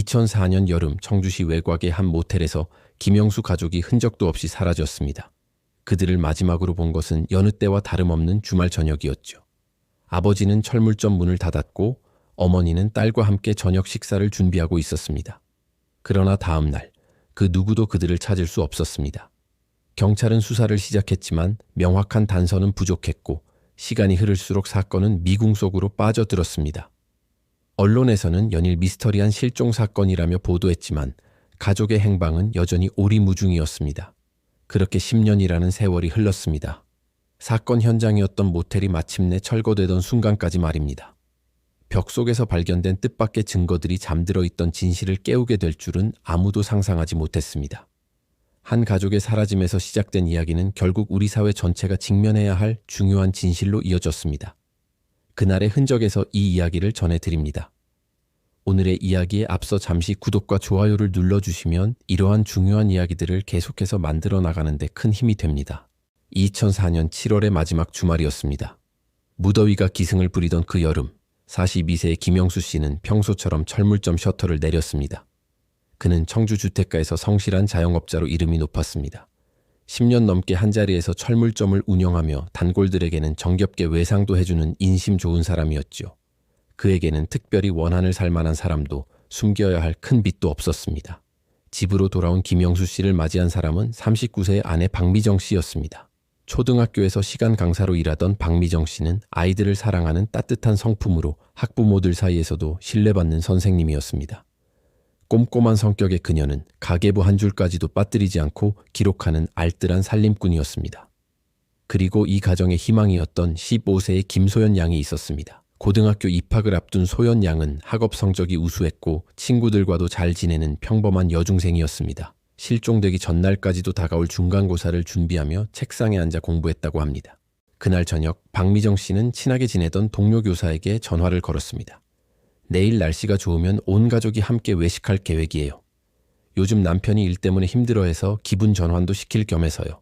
2004년 여름 청주시 외곽의 한 모텔에서 김영수 가족이 흔적도 없이 사라졌습니다. 그들을 마지막으로 본 것은 여느 때와 다름없는 주말 저녁이었죠. 아버지는 철물점 문을 닫았고 어머니는 딸과 함께 저녁 식사를 준비하고 있었습니다. 그러나 다음 날 그 누구도 그들을 찾을 수 없었습니다. 경찰은 수사를 시작했지만 명확한 단서는 부족했고 시간이 흐를수록 사건은 미궁 속으로 빠져들었습니다. 언론에서는 연일 미스터리한 실종 사건이라며 보도했지만 가족의 행방은 여전히 오리무중이었습니다. 그렇게 10년이라는 세월이 흘렀습니다. 사건 현장이었던 모텔이 마침내 철거되던 순간까지 말입니다. 벽 속에서 발견된 뜻밖의 증거들이 잠들어 있던 진실을 깨우게 될 줄은 아무도 상상하지 못했습니다. 한 가족의 사라짐에서 시작된 이야기는 결국 우리 사회 전체가 직면해야 할 중요한 진실로 이어졌습니다. 그날의 흔적에서 이 이야기를 전해드립니다. 오늘의 이야기에 앞서 잠시 구독과 좋아요를 눌러주시면 이러한 중요한 이야기들을 계속해서 만들어 나가는데 큰 힘이 됩니다. 2004년 7월의 마지막 주말이었습니다. 무더위가 기승을 부리던 그 여름, 42세의 김영수 씨는 평소처럼 철물점 셔터를 내렸습니다. 그는 청주 주택가에서 성실한 자영업자로 이름이 높았습니다. 10년 넘게 한자리에서 철물점을 운영하며 단골들에게는 정겹게 외상도 해주는 인심 좋은 사람이었죠. 그에게는 특별히 원한을 살 만한 사람도 숨겨야 할 큰 빚도 없었습니다. 집으로 돌아온 김영수 씨를 맞이한 사람은 39세의 아내 박미정 씨였습니다. 초등학교에서 시간 강사로 일하던 박미정 씨는 아이들을 사랑하는 따뜻한 성품으로 학부모들 사이에서도 신뢰받는 선생님이었습니다. 꼼꼼한 성격의 그녀는 가계부 한 줄까지도 빠뜨리지 않고 기록하는 알뜰한 살림꾼이었습니다. 그리고 이 가정의 희망이었던 15세의 김소연 양이 있었습니다. 고등학교 입학을 앞둔 소연 양은 학업 성적이 우수했고 친구들과도 잘 지내는 평범한 여중생이었습니다. 실종되기 전날까지도 다가올 중간고사를 준비하며 책상에 앉아 공부했다고 합니다. 그날 저녁 박미정 씨는 친하게 지내던 동료 교사에게 전화를 걸었습니다. 내일 날씨가 좋으면 온 가족이 함께 외식할 계획이에요. 요즘 남편이 일 때문에 힘들어해서 기분 전환도 시킬 겸해서요.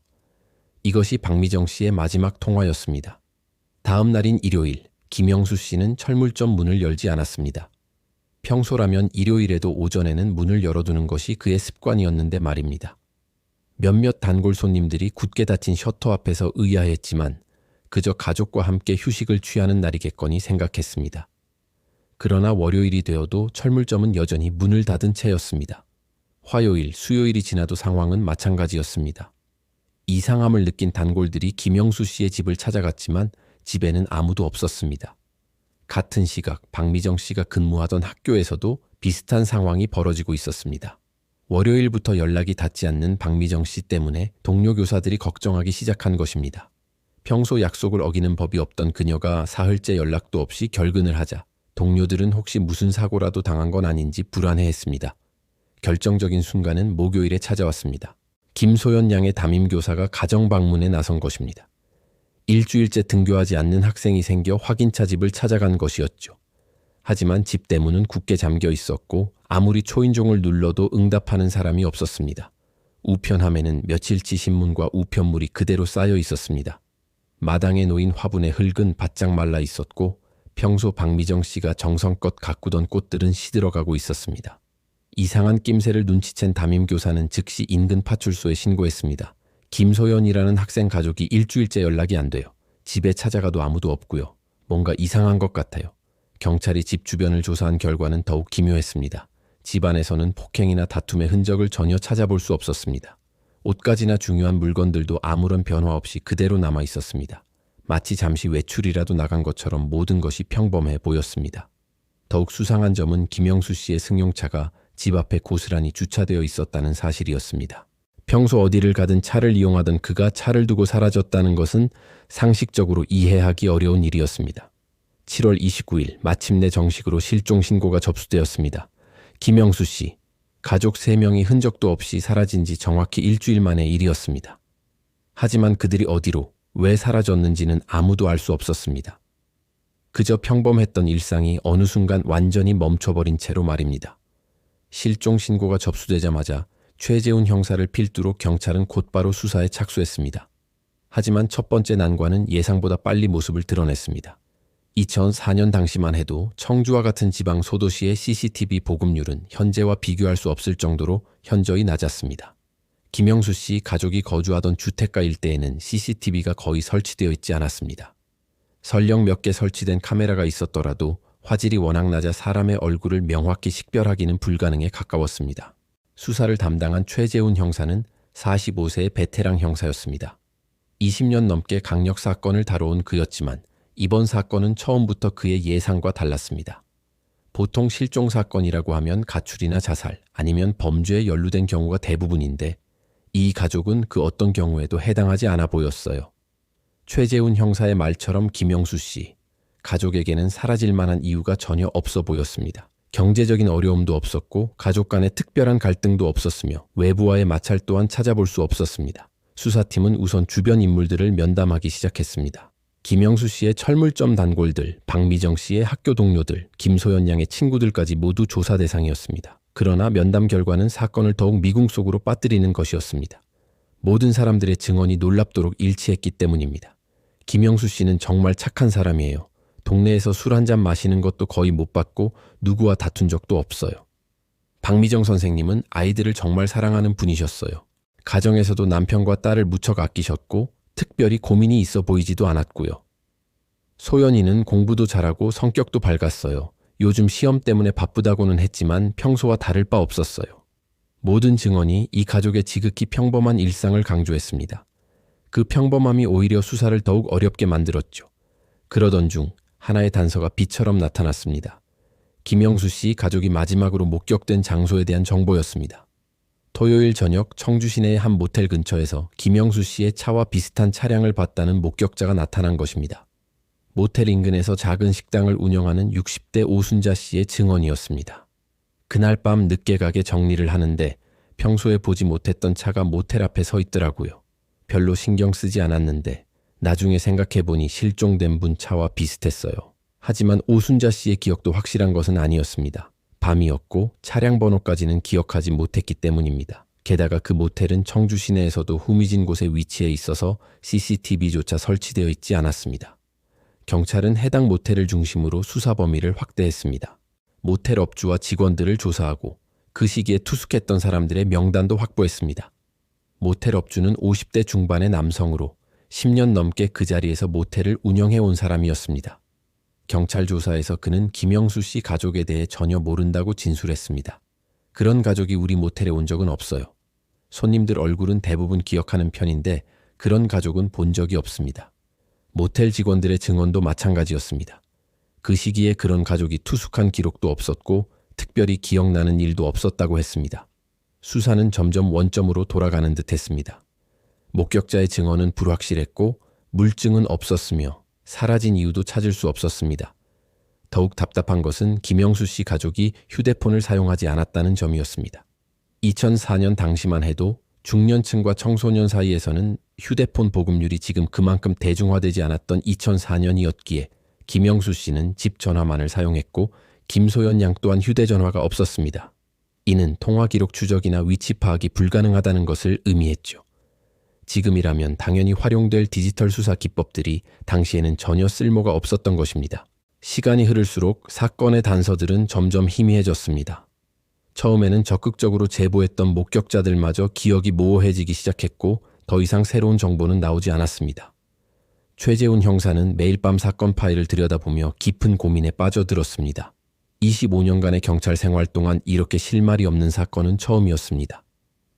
이것이 박미정 씨의 마지막 통화였습니다. 다음 날인 일요일, 김영수 씨는 철물점 문을 열지 않았습니다. 평소라면 일요일에도 오전에는 문을 열어두는 것이 그의 습관이었는데 말입니다. 몇몇 단골 손님들이 굳게 닫힌 셔터 앞에서 의아했지만 그저 가족과 함께 휴식을 취하는 날이겠거니 생각했습니다. 그러나 월요일이 되어도 철물점은 여전히 문을 닫은 채였습니다. 화요일, 수요일이 지나도 상황은 마찬가지였습니다. 이상함을 느낀 단골들이 김영수 씨의 집을 찾아갔지만 집에는 아무도 없었습니다. 같은 시각 박미정 씨가 근무하던 학교에서도 비슷한 상황이 벌어지고 있었습니다. 월요일부터 연락이 닿지 않는 박미정 씨 때문에 동료 교사들이 걱정하기 시작한 것입니다. 평소 약속을 어기는 법이 없던 그녀가 사흘째 연락도 없이 결근을 하자 동료들은 혹시 무슨 사고라도 당한 건 아닌지 불안해했습니다. 결정적인 순간은 목요일에 찾아왔습니다. 김소연 양의 담임교사가 가정 방문에 나선 것입니다. 일주일째 등교하지 않는 학생이 생겨 확인차 집을 찾아간 것이었죠. 하지만 집 대문은 굳게 잠겨 있었고 아무리 초인종을 눌러도 응답하는 사람이 없었습니다. 우편함에는 며칠치 신문과 우편물이 그대로 쌓여 있었습니다. 마당에 놓인 화분에 흙은 바짝 말라 있었고 평소 박미정 씨가 정성껏 가꾸던 꽃들은 시들어가고 있었습니다. 이상한 낌새를 눈치챈 담임교사는 즉시 인근 파출소에 신고했습니다. 김소연이라는 학생 가족이 일주일째 연락이 안 돼요. 집에 찾아가도 아무도 없고요. 뭔가 이상한 것 같아요. 경찰이 집 주변을 조사한 결과는 더욱 기묘했습니다. 집안에서는 폭행이나 다툼의 흔적을 전혀 찾아볼 수 없었습니다. 옷가지나 중요한 물건들도 아무런 변화 없이 그대로 남아 있었습니다. 마치 잠시 외출이라도 나간 것처럼 모든 것이 평범해 보였습니다. 더욱 수상한 점은 김영수 씨의 승용차가 집 앞에 고스란히 주차되어 있었다는 사실이었습니다. 평소 어디를 가든 차를 이용하던 그가 차를 두고 사라졌다는 것은 상식적으로 이해하기 어려운 일이었습니다. 7월 29일 마침내 정식으로 실종 신고가 접수되었습니다. 김영수 씨, 가족 3명이 흔적도 없이 사라진 지 정확히 일주일 만의 일이었습니다. 하지만 그들이 어디로, 왜 사라졌는지는 아무도 알 수 없었습니다. 그저 평범했던 일상이 어느 순간 완전히 멈춰버린 채로 말입니다. 실종 신고가 접수되자마자 최재훈 형사를 필두로 경찰은 곧바로 수사에 착수했습니다. 하지만 첫 번째 난관은 예상보다 빨리 모습을 드러냈습니다. 2004년 당시만 해도 청주와 같은 지방 소도시의 CCTV 보급률은 현재와 비교할 수 없을 정도로 현저히 낮았습니다. 김영수 씨 가족이 거주하던 주택가 일대에는 CCTV가 거의 설치되어 있지 않았습니다. 설령 몇 개 설치된 카메라가 있었더라도 화질이 워낙 낮아 사람의 얼굴을 명확히 식별하기는 불가능에 가까웠습니다. 수사를 담당한 최재훈 형사는 45세의 베테랑 형사였습니다. 20년 넘게 강력 사건을 다뤄온 그였지만 이번 사건은 처음부터 그의 예상과 달랐습니다. 보통 실종 사건이라고 하면 가출이나 자살 아니면 범죄에 연루된 경우가 대부분인데 이 가족은 그 어떤 경우에도 해당하지 않아 보였어요. 최재훈 형사의 말처럼 김영수 씨, 가족에게는 사라질 만한 이유가 전혀 없어 보였습니다. 경제적인 어려움도 없었고 가족 간의 특별한 갈등도 없었으며 외부와의 마찰 또한 찾아볼 수 없었습니다. 수사팀은 우선 주변 인물들을 면담하기 시작했습니다. 김영수 씨의 철물점 단골들, 박미정 씨의 학교 동료들, 김소연 양의 친구들까지 모두 조사 대상이었습니다. 그러나 면담 결과는 사건을 더욱 미궁 속으로 빠뜨리는 것이었습니다. 모든 사람들의 증언이 놀랍도록 일치했기 때문입니다. 김영수 씨는 정말 착한 사람이에요. 동네에서 술 한잔 마시는 것도 거의 못 봤고 누구와 다툰 적도 없어요. 박미정 선생님은 아이들을 정말 사랑하는 분이셨어요. 가정에서도 남편과 딸을 무척 아끼셨고 특별히 고민이 있어 보이지도 않았고요. 소연이는 공부도 잘하고 성격도 밝았어요. 요즘 시험 때문에 바쁘다고는 했지만 평소와 다를 바 없었어요. 모든 증언이 이 가족의 지극히 평범한 일상을 강조했습니다. 그 평범함이 오히려 수사를 더욱 어렵게 만들었죠. 그러던 중 하나의 단서가 빛처럼 나타났습니다. 김영수 씨 가족이 마지막으로 목격된 장소에 대한 정보였습니다. 토요일 저녁 청주 시내의 한 모텔 근처에서 김영수 씨의 차와 비슷한 차량을 봤다는 목격자가 나타난 것입니다. 모텔 인근에서 작은 식당을 운영하는 60대 오순자 씨의 증언이었습니다. 그날 밤 늦게 가게 정리를 하는데 평소에 보지 못했던 차가 모텔 앞에 서 있더라고요. 별로 신경 쓰지 않았는데 나중에 생각해보니 실종된 분 차와 비슷했어요. 하지만 오순자 씨의 기억도 확실한 것은 아니었습니다. 밤이었고 차량 번호까지는 기억하지 못했기 때문입니다. 게다가 그 모텔은 청주 시내에서도 후미진 곳에 위치해 있어서 CCTV조차 설치되어 있지 않았습니다. 경찰은 해당 모텔을 중심으로 수사 범위를 확대했습니다. 모텔 업주와 직원들을 조사하고 그 시기에 투숙했던 사람들의 명단도 확보했습니다. 모텔 업주는 50대 중반의 남성으로 10년 넘게 그 자리에서 모텔을 운영해 온 사람이었습니다. 경찰 조사에서 그는 김영수 씨 가족에 대해 전혀 모른다고 진술했습니다. 그런 가족이 우리 모텔에 온 적은 없어요. 손님들 얼굴은 대부분 기억하는 편인데 그런 가족은 본 적이 없습니다. 모텔 직원들의 증언도 마찬가지였습니다. 그 시기에 그런 가족이 투숙한 기록도 없었고 특별히 기억나는 일도 없었다고 했습니다. 수사는 점점 원점으로 돌아가는 듯 했습니다. 목격자의 증언은 불확실했고 물증은 없었으며 사라진 이유도 찾을 수 없었습니다. 더욱 답답한 것은 김영수 씨 가족이 휴대폰을 사용하지 않았다는 점이었습니다. 2004년 당시만 해도 중년층과 청소년 사이에서는 휴대폰 보급률이 지금 그만큼 대중화되지 않았던 2004년이었기에 김영수 씨는 집 전화만을 사용했고 김소연 양 또한 휴대전화가 없었습니다. 이는 통화 기록 추적이나 위치 파악이 불가능하다는 것을 의미했죠. 지금이라면 당연히 활용될 디지털 수사 기법들이 당시에는 전혀 쓸모가 없었던 것입니다. 시간이 흐를수록 사건의 단서들은 점점 희미해졌습니다. 처음에는 적극적으로 제보했던 목격자들마저 기억이 모호해지기 시작했고 더 이상 새로운 정보는 나오지 않았습니다. 최재훈 형사는 매일 밤 사건 파일을 들여다보며 깊은 고민에 빠져들었습니다. 25년간의 경찰 생활 동안 이렇게 실마리 없는 사건은 처음이었습니다.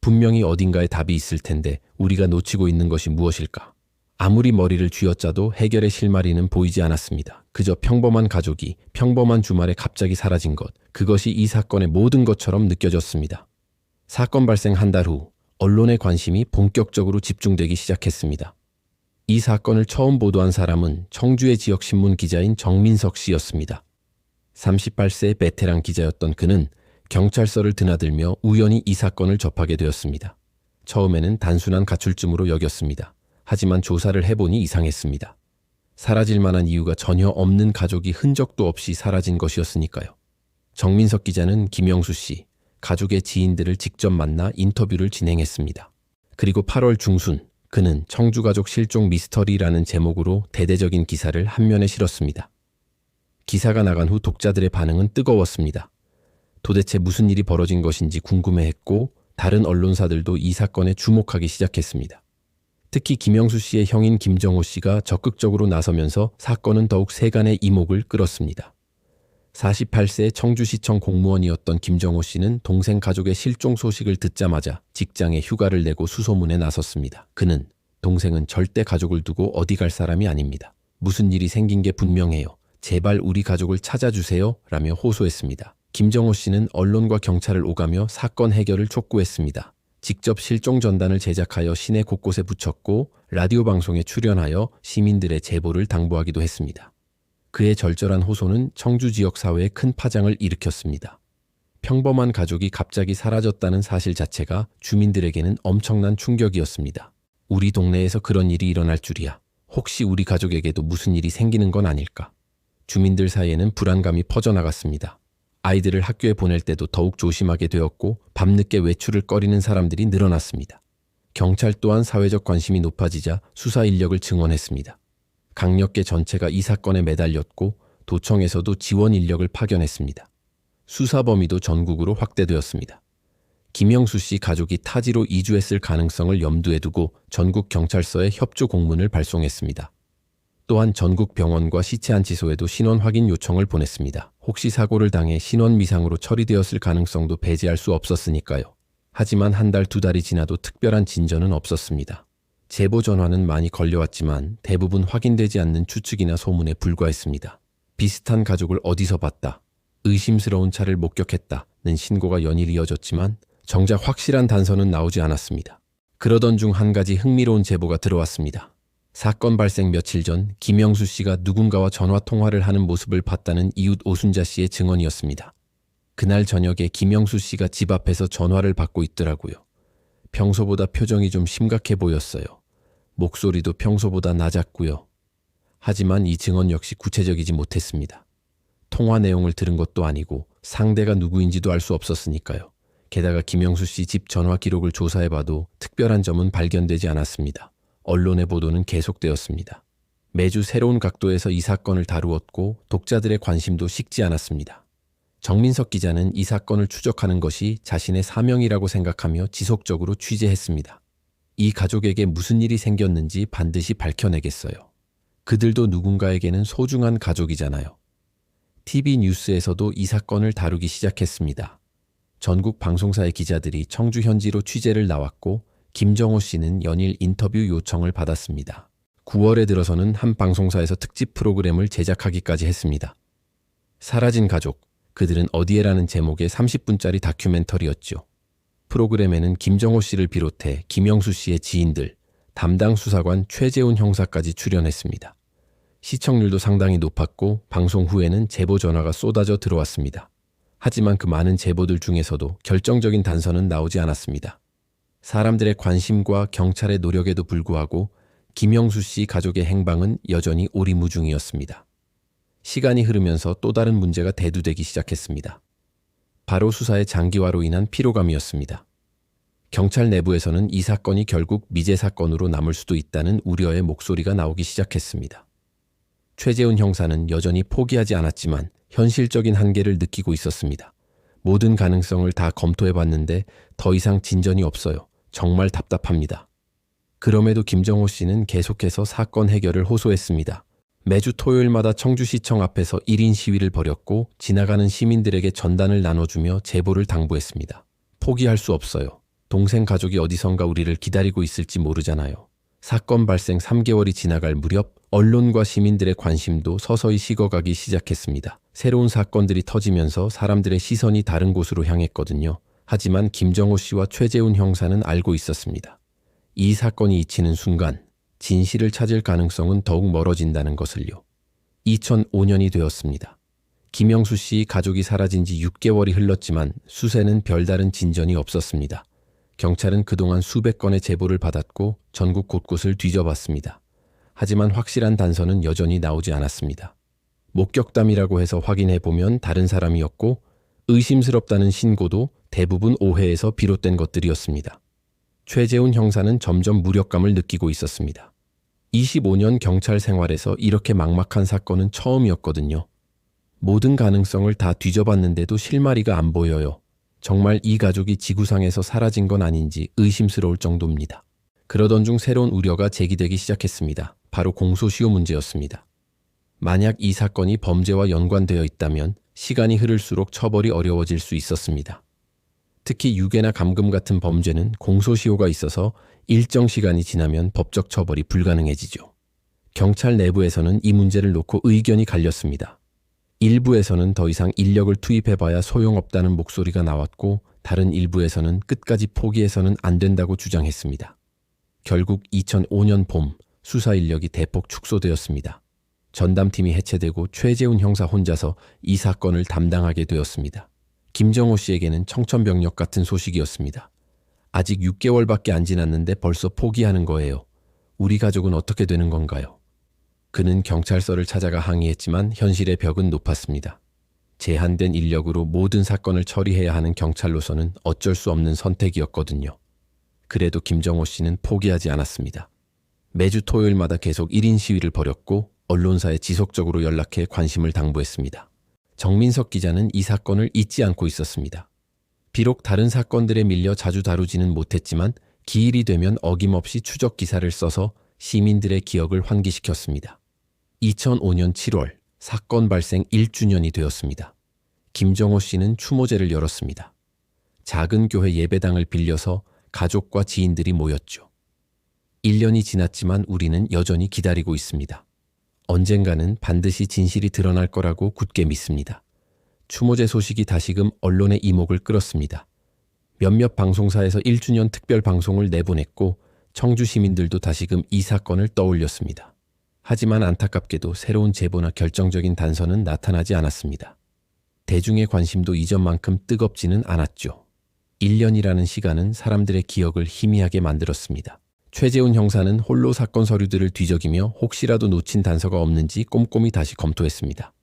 분명히 어딘가에 답이 있을 텐데 우리가 놓치고 있는 것이 무엇일까? 아무리 머리를 쥐어짜도 해결의 실마리는 보이지 않았습니다. 그저 평범한 가족이 평범한 주말에 갑자기 사라진 것, 그것이 이 사건의 모든 것처럼 느껴졌습니다. 사건 발생 한 달 후 언론의 관심이 본격적으로 집중되기 시작했습니다. 이 사건을 처음 보도한 사람은 청주의 지역신문 기자인 정민석 씨였습니다. 38세의 베테랑 기자였던 그는 경찰서를 드나들며 우연히 이 사건을 접하게 되었습니다. 처음에는 단순한 가출쯤으로 여겼습니다. 하지만 조사를 해보니 이상했습니다. 사라질 만한 이유가 전혀 없는 가족이 흔적도 없이 사라진 것이었으니까요. 정민석 기자는 김영수 씨, 가족의 지인들을 직접 만나 인터뷰를 진행했습니다. 그리고 8월 중순, 그는 청주가족 실종 미스터리라는 제목으로 대대적인 기사를 한 면에 실었습니다. 기사가 나간 후 독자들의 반응은 뜨거웠습니다. 도대체 무슨 일이 벌어진 것인지 궁금해했고 다른 언론사들도 이 사건에 주목하기 시작했습니다. 특히 김영수 씨의 형인 김정호 씨가 적극적으로 나서면서 사건은 더욱 세간의 이목을 끌었습니다. 48세 청주시청 공무원이었던 김정호 씨는 동생 가족의 실종 소식을 듣자마자 직장에 휴가를 내고 수소문에 나섰습니다. 그는 동생은 절대 가족을 두고 어디 갈 사람이 아닙니다. 무슨 일이 생긴 게 분명해요. 제발 우리 가족을 찾아주세요. 라며 호소했습니다. 김정호 씨는 언론과 경찰을 오가며 사건 해결을 촉구했습니다. 직접 실종 전단을 제작하여 시내 곳곳에 붙였고 라디오 방송에 출연하여 시민들의 제보를 당부하기도 했습니다. 그의 절절한 호소는 청주 지역 사회에 큰 파장을 일으켰습니다. 평범한 가족이 갑자기 사라졌다는 사실 자체가 주민들에게는 엄청난 충격이었습니다. 우리 동네에서 그런 일이 일어날 줄이야. 혹시 우리 가족에게도 무슨 일이 생기는 건 아닐까? 주민들 사이에는 불안감이 퍼져나갔습니다. 아이들을 학교에 보낼 때도 더욱 조심하게 되었고 밤늦게 외출을 꺼리는 사람들이 늘어났습니다. 경찰 또한 사회적 관심이 높아지자 수사 인력을 증원했습니다. 강력계 전체가 이 사건에 매달렸고 도청에서도 지원 인력을 파견했습니다. 수사 범위도 전국으로 확대되었습니다. 김영수 씨 가족이 타지로 이주했을 가능성을 염두에 두고 전국 경찰서에 협조 공문을 발송했습니다. 또한 전국 병원과 시체안치소에도 신원 확인 요청을 보냈습니다. 혹시 사고를 당해 신원 미상으로 처리되었을 가능성도 배제할 수 없었으니까요. 하지만 한 달, 두 달이 지나도 특별한 진전은 없었습니다. 제보 전화는 많이 걸려왔지만 대부분 확인되지 않는 추측이나 소문에 불과했습니다. 비슷한 가족을 어디서 봤다, 의심스러운 차를 목격했다는 신고가 연일 이어졌지만 정작 확실한 단서는 나오지 않았습니다. 그러던 중 한 가지 흥미로운 제보가 들어왔습니다. 사건 발생 며칠 전 김영수 씨가 누군가와 전화 통화를 하는 모습을 봤다는 이웃 오순자 씨의 증언이었습니다. 그날 저녁에 김영수 씨가 집 앞에서 전화를 받고 있더라고요. 평소보다 표정이 좀 심각해 보였어요. 목소리도 평소보다 낮았고요. 하지만 이 증언 역시 구체적이지 못했습니다. 통화 내용을 들은 것도 아니고 상대가 누구인지도 알 수 없었으니까요. 게다가 김영수 씨 집 전화 기록을 조사해봐도 특별한 점은 발견되지 않았습니다. 언론의 보도는 계속되었습니다. 매주 새로운 각도에서 이 사건을 다루었고 독자들의 관심도 식지 않았습니다. 정민석 기자는 이 사건을 추적하는 것이 자신의 사명이라고 생각하며 지속적으로 취재했습니다. 이 가족에게 무슨 일이 생겼는지 반드시 밝혀내겠어요. 그들도 누군가에게는 소중한 가족이잖아요. TV 뉴스에서도 이 사건을 다루기 시작했습니다. 전국 방송사의 기자들이 청주 현지로 취재를 나왔고 김정호 씨는 연일 인터뷰 요청을 받았습니다. 9월에 들어서는 한 방송사에서 특집 프로그램을 제작하기까지 했습니다. 사라진 가족, 그들은 어디에라는 제목의 30분짜리 다큐멘터리였죠. 프로그램에는 김정호 씨를 비롯해 김영수 씨의 지인들, 담당 수사관 최재훈 형사까지 출연했습니다. 시청률도 상당히 높았고 방송 후에는 제보 전화가 쏟아져 들어왔습니다. 하지만 그 많은 제보들 중에서도 결정적인 단서는 나오지 않았습니다. 사람들의 관심과 경찰의 노력에도 불구하고 김영수 씨 가족의 행방은 여전히 오리무중이었습니다. 시간이 흐르면서 또 다른 문제가 대두되기 시작했습니다. 바로 수사의 장기화로 인한 피로감이었습니다. 경찰 내부에서는 이 사건이 결국 미제 사건으로 남을 수도 있다는 우려의 목소리가 나오기 시작했습니다. 최재훈 형사는 여전히 포기하지 않았지만 현실적인 한계를 느끼고 있었습니다. 모든 가능성을 다 검토해봤는데 더 이상 진전이 없어요. 정말 답답합니다. 그럼에도 김정호 씨는 계속해서 사건 해결을 호소했습니다. 매주 토요일마다 청주시청 앞에서 1인 시위를 벌였고 지나가는 시민들에게 전단을 나눠주며 제보를 당부했습니다. 포기할 수 없어요. 동생 가족이 어디선가 우리를 기다리고 있을지 모르잖아요. 사건 발생 3개월이 지나갈 무렵 언론과 시민들의 관심도 서서히 식어가기 시작했습니다. 새로운 사건들이 터지면서 사람들의 시선이 다른 곳으로 향했거든요. 하지만 김정호 씨와 최재훈 형사는 알고 있었습니다. 이 사건이 잊히는 순간 진실을 찾을 가능성은 더욱 멀어진다는 것을요. 2005년이 되었습니다. 김영수 씨 가족이 사라진 지 6개월이 흘렀지만 수세는 별다른 진전이 없었습니다. 경찰은 그동안 수백 건의 제보를 받았고 전국 곳곳을 뒤져봤습니다. 하지만 확실한 단서는 여전히 나오지 않았습니다. 목격담이라고 해서 확인해보면 다른 사람이었고 의심스럽다는 신고도 대부분 오해에서 비롯된 것들이었습니다. 최재훈 형사는 점점 무력감을 느끼고 있었습니다. 25년 경찰 생활에서 이렇게 막막한 사건은 처음이었거든요. 모든 가능성을 다 뒤져봤는데도 실마리가 안 보여요. 정말 이 가족이 지구상에서 사라진 건 아닌지 의심스러울 정도입니다. 그러던 중 새로운 우려가 제기되기 시작했습니다. 바로 공소시효 문제였습니다. 만약 이 사건이 범죄와 연관되어 있다면 시간이 흐를수록 처벌이 어려워질 수 있었습니다. 특히 유괴나 감금 같은 범죄는 공소시효가 있어서 일정 시간이 지나면 법적 처벌이 불가능해지죠. 경찰 내부에서는 이 문제를 놓고 의견이 갈렸습니다. 일부에서는 더 이상 인력을 투입해봐야 소용없다는 목소리가 나왔고, 다른 일부에서는 끝까지 포기해서는 안 된다고 주장했습니다. 결국 2005년 봄 수사 인력이 대폭 축소되었습니다. 전담팀이 해체되고 최재훈 형사 혼자서 이 사건을 담당하게 되었습니다. 김정호 씨에게는 청천벽력 같은 소식이었습니다. 아직 6개월밖에 안 지났는데 벌써 포기하는 거예요. 우리 가족은 어떻게 되는 건가요? 그는 경찰서를 찾아가 항의했지만 현실의 벽은 높았습니다. 제한된 인력으로 모든 사건을 처리해야 하는 경찰로서는 어쩔 수 없는 선택이었거든요. 그래도 김정호 씨는 포기하지 않았습니다. 매주 토요일마다 계속 1인 시위를 벌였고 언론사에 지속적으로 연락해 관심을 당부했습니다. 정민석 기자는 이 사건을 잊지 않고 있었습니다. 비록 다른 사건들에 밀려 자주 다루지는 못했지만 기일이 되면 어김없이 추적 기사를 써서 시민들의 기억을 환기시켰습니다. 2005년 7월 사건 발생 1주년이 되었습니다. 김정호 씨는 추모제를 열었습니다. 작은 교회 예배당을 빌려서 가족과 지인들이 모였죠. 1년이 지났지만 우리는 여전히 기다리고 있습니다. 언젠가는 반드시 진실이 드러날 거라고 굳게 믿습니다. 추모제 소식이 다시금 언론의 이목을 끌었습니다. 몇몇 방송사에서 1주년 특별 방송을 내보냈고 청주 시민들도 다시금 이 사건을 떠올렸습니다. 하지만 안타깝게도 새로운 제보나 결정적인 단서는 나타나지 않았습니다. 대중의 관심도 이전만큼 뜨겁지는 않았죠. 1년이라는 시간은 사람들의 기억을 희미하게 만들었습니다. 최재훈 형사는 홀로 사건 서류들을 뒤적이며 혹시라도 놓친 단서가 없는지 꼼꼼히 다시 검토했습니다.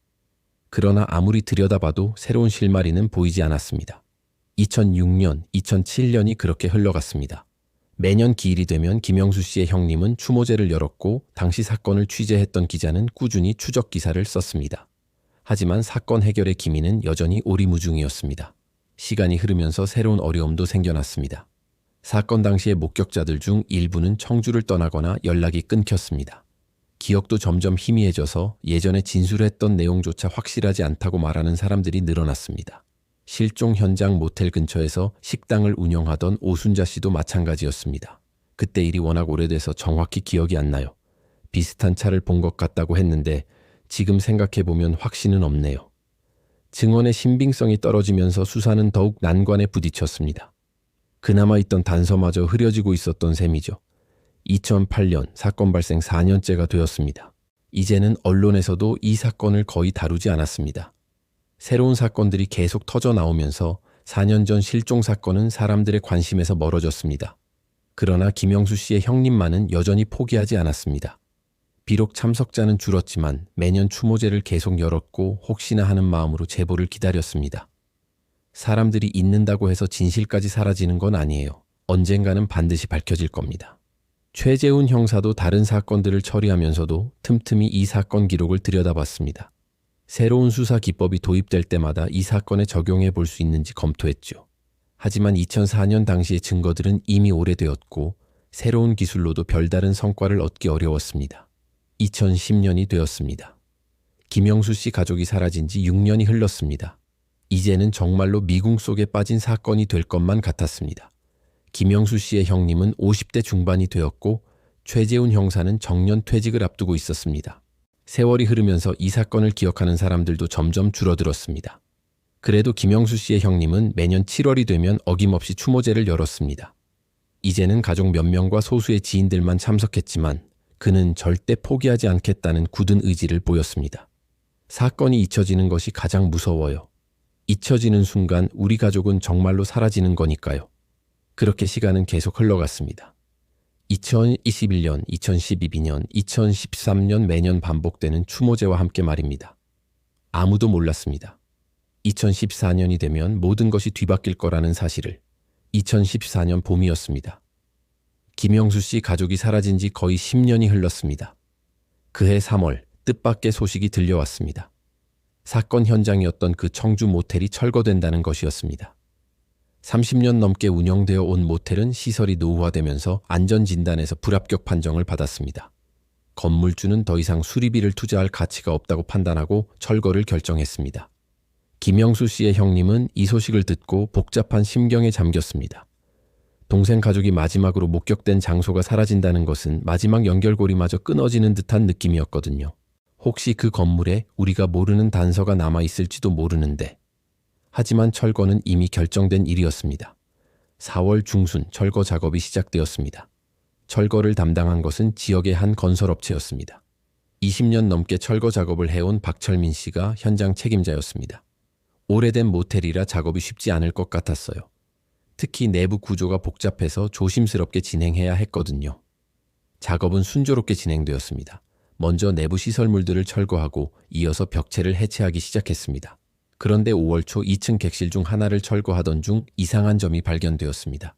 그러나 아무리 들여다봐도 새로운 실마리는 보이지 않았습니다. 2006년, 2007년이 그렇게 흘러갔습니다. 매년 기일이 되면 김영수 씨의 형님은 추모제를 열었고 당시 사건을 취재했던 기자는 꾸준히 추적 기사를 썼습니다. 하지만 사건 해결의 기미는 여전히 오리무중이었습니다. 시간이 흐르면서 새로운 어려움도 생겨났습니다. 사건 당시의 목격자들 중 일부는 청주를 떠나거나 연락이 끊겼습니다. 기억도 점점 희미해져서 예전에 진술했던 내용조차 확실하지 않다고 말하는 사람들이 늘어났습니다. 실종 현장 모텔 근처에서 식당을 운영하던 오순자 씨도 마찬가지였습니다. 그때 일이 워낙 오래돼서 정확히 기억이 안 나요. 비슷한 차를 본 것 같다고 했는데 지금 생각해보면 확신은 없네요. 증언의 신빙성이 떨어지면서 수사는 더욱 난관에 부딪혔습니다. 그나마 있던 단서마저 흐려지고 있었던 셈이죠. 2008년 사건 발생 4년째가 되었습니다. 이제는 언론에서도 이 사건을 거의 다루지 않았습니다. 새로운 사건들이 계속 터져 나오면서 4년 전 실종 사건은 사람들의 관심에서 멀어졌습니다. 그러나 김영수 씨의 형님만은 여전히 포기하지 않았습니다. 비록 참석자는 줄었지만 매년 추모제를 계속 열었고 혹시나 하는 마음으로 제보를 기다렸습니다. 사람들이 잊는다고 해서 진실까지 사라지는 건 아니에요. 언젠가는 반드시 밝혀질 겁니다. 최재훈 형사도 다른 사건들을 처리하면서도 틈틈이 이 사건 기록을 들여다봤습니다. 새로운 수사 기법이 도입될 때마다 이 사건에 적용해 볼 수 있는지 검토했죠. 하지만 2004년 당시의 증거들은 이미 오래되었고 새로운 기술로도 별다른 성과를 얻기 어려웠습니다. 2010년이 되었습니다. 김영수 씨 가족이 사라진 지 6년이 흘렀습니다. 이제는 정말로 미궁 속에 빠진 사건이 될 것만 같았습니다. 김영수 씨의 형님은 50대 중반이 되었고 최재훈 형사는 정년 퇴직을 앞두고 있었습니다. 세월이 흐르면서 이 사건을 기억하는 사람들도 점점 줄어들었습니다. 그래도 김영수 씨의 형님은 매년 7월이 되면 어김없이 추모제를 열었습니다. 이제는 가족 몇 명과 소수의 지인들만 참석했지만 그는 절대 포기하지 않겠다는 굳은 의지를 보였습니다. 사건이 잊혀지는 것이 가장 무서워요. 잊혀지는 순간 우리 가족은 정말로 사라지는 거니까요. 그렇게 시간은 계속 흘러갔습니다. 2021년, 2012년, 2013년 매년 반복되는 추모제와 함께 말입니다. 아무도 몰랐습니다. 2014년이 되면 모든 것이 뒤바뀔 거라는 사실을. 2014년 봄이었습니다. 김영수 씨 가족이 사라진 지 거의 10년이 흘렀습니다. 그해 3월 뜻밖의 소식이 들려왔습니다. 사건 현장이었던 그 청주 모텔이 철거된다는 것이었습니다. 30년 넘게 운영되어 온 모텔은 시설이 노후화되면서 안전진단에서 불합격 판정을 받았습니다. 건물주는 더 이상 수리비를 투자할 가치가 없다고 판단하고 철거를 결정했습니다. 김영수 씨의 형님은 이 소식을 듣고 복잡한 심경에 잠겼습니다. 동생 가족이 마지막으로 목격된 장소가 사라진다는 것은 마지막 연결고리마저 끊어지는 듯한 느낌이었거든요. 혹시 그 건물에 우리가 모르는 단서가 남아있을지도 모르는데. 하지만 철거는 이미 결정된 일이었습니다. 4월 중순 철거 작업이 시작되었습니다. 철거를 담당한 것은 지역의 한 건설업체였습니다. 20년 넘게 철거 작업을 해온 박철민 씨가 현장 책임자였습니다. 오래된 모텔이라 작업이 쉽지 않을 것 같았어요. 특히 내부 구조가 복잡해서 조심스럽게 진행해야 했거든요. 작업은 순조롭게 진행되었습니다. 먼저 내부 시설물들을 철거하고 이어서 벽체를 해체하기 시작했습니다. 그런데 5월 초 2층 객실 중 하나를 철거하던 중 이상한 점이 발견되었습니다.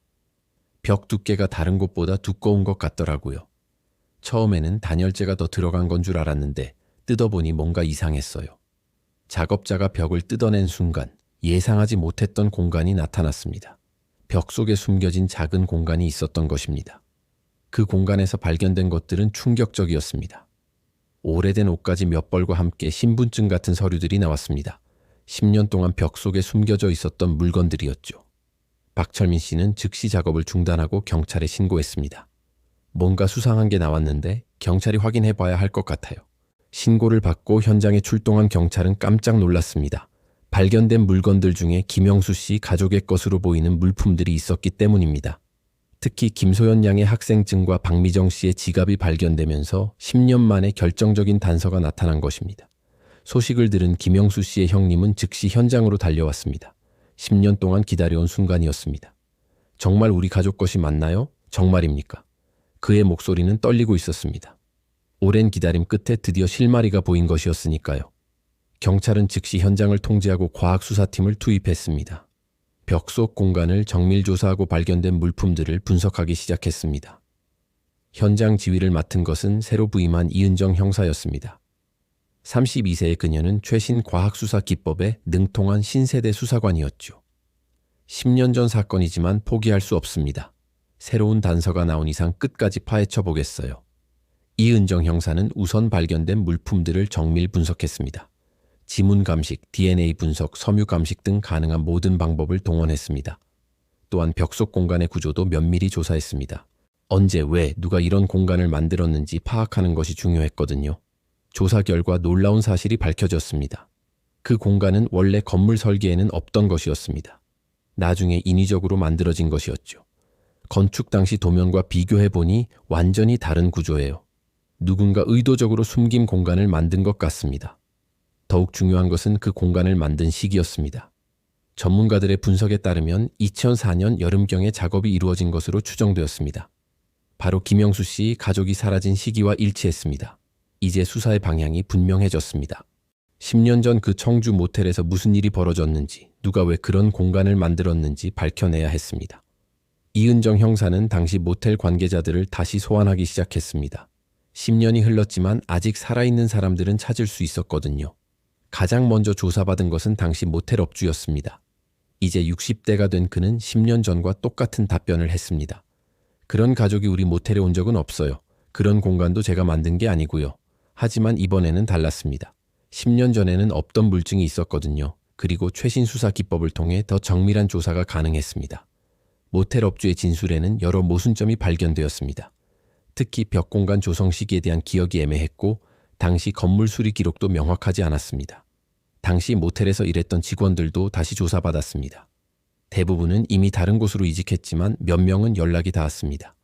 벽 두께가 다른 곳보다 두꺼운 것 같더라고요. 처음에는 단열재가 더 들어간 건 줄 알았는데 뜯어보니 뭔가 이상했어요. 작업자가 벽을 뜯어낸 순간 예상하지 못했던 공간이 나타났습니다. 벽 속에 숨겨진 작은 공간이 있었던 것입니다. 그 공간에서 발견된 것들은 충격적이었습니다. 오래된 옷가지 몇 벌과 함께 신분증 같은 서류들이 나왔습니다. 10년 동안 벽 속에 숨겨져 있었던 물건들이었죠. 박철민 씨는 즉시 작업을 중단하고 경찰에 신고했습니다. 뭔가 수상한 게 나왔는데 경찰이 확인해 봐야 할 것 같아요. 신고를 받고 현장에 출동한 경찰은 깜짝 놀랐습니다. 발견된 물건들 중에 김영수 씨 가족의 것으로 보이는 물품들이 있었기 때문입니다. 특히 김소연 양의 학생증과 박미정 씨의 지갑이 발견되면서 10년 만에 결정적인 단서가 나타난 것입니다. 소식을 들은 김영수 씨의 형님은 즉시 현장으로 달려왔습니다. 10년 동안 기다려온 순간이었습니다. 정말 우리 가족 것이 맞나요? 정말입니까? 그의 목소리는 떨리고 있었습니다. 오랜 기다림 끝에 드디어 실마리가 보인 것이었으니까요. 경찰은 즉시 현장을 통제하고 과학수사팀을 투입했습니다. 벽 속 공간을 정밀 조사하고 발견된 물품들을 분석하기 시작했습니다. 현장 지휘를 맡은 것은 새로 부임한 이은정 형사였습니다. 32세의 그녀는 최신 과학수사 기법에 능통한 신세대 수사관이었죠. 10년 전 사건이지만 포기할 수 없습니다. 새로운 단서가 나온 이상 끝까지 파헤쳐 보겠어요. 이은정 형사는 우선 발견된 물품들을 정밀 분석했습니다. 지문 감식, DNA 분석, 섬유 감식 등 가능한 모든 방법을 동원했습니다. 또한 벽 속 공간의 구조도 면밀히 조사했습니다. 언제, 왜, 누가 이런 공간을 만들었는지 파악하는 것이 중요했거든요. 조사 결과 놀라운 사실이 밝혀졌습니다. 그 공간은 원래 건물 설계에는 없던 것이었습니다. 나중에 인위적으로 만들어진 것이었죠. 건축 당시 도면과 비교해보니 완전히 다른 구조예요. 누군가 의도적으로 숨긴 공간을 만든 것 같습니다. 더욱 중요한 것은 그 공간을 만든 시기였습니다. 전문가들의 분석에 따르면 2004년 여름경에 작업이 이루어진 것으로 추정되었습니다. 바로 김영수 씨 가족이 사라진 시기와 일치했습니다. 이제 수사의 방향이 분명해졌습니다. 10년 전 그 청주 모텔에서 무슨 일이 벌어졌는지, 누가 왜 그런 공간을 만들었는지 밝혀내야 했습니다. 이은정 형사는 당시 모텔 관계자들을 다시 소환하기 시작했습니다. 10년이 흘렀지만 아직 살아있는 사람들은 찾을 수 있었거든요. 가장 먼저 조사받은 것은 당시 모텔 업주였습니다. 이제 60대가 된 그는 10년 전과 똑같은 답변을 했습니다. 그런 가족이 우리 모텔에 온 적은 없어요. 그런 공간도 제가 만든 게 아니고요. 하지만 이번에는 달랐습니다. 10년 전에는 없던 물증이 있었거든요. 그리고 최신 수사 기법을 통해 더 정밀한 조사가 가능했습니다. 모텔 업주의 진술에는 여러 모순점이 발견되었습니다. 특히 벽 공간 조성 시기에 대한 기억이 애매했고 당시 건물 수리 기록도 명확하지 않았습니다. 당시 모텔에서 일했던 직원들도 다시 조사받았습니다. 대부분은 이미 다른 곳으로 이직했지만 몇 명은 연락이 닿았습니다.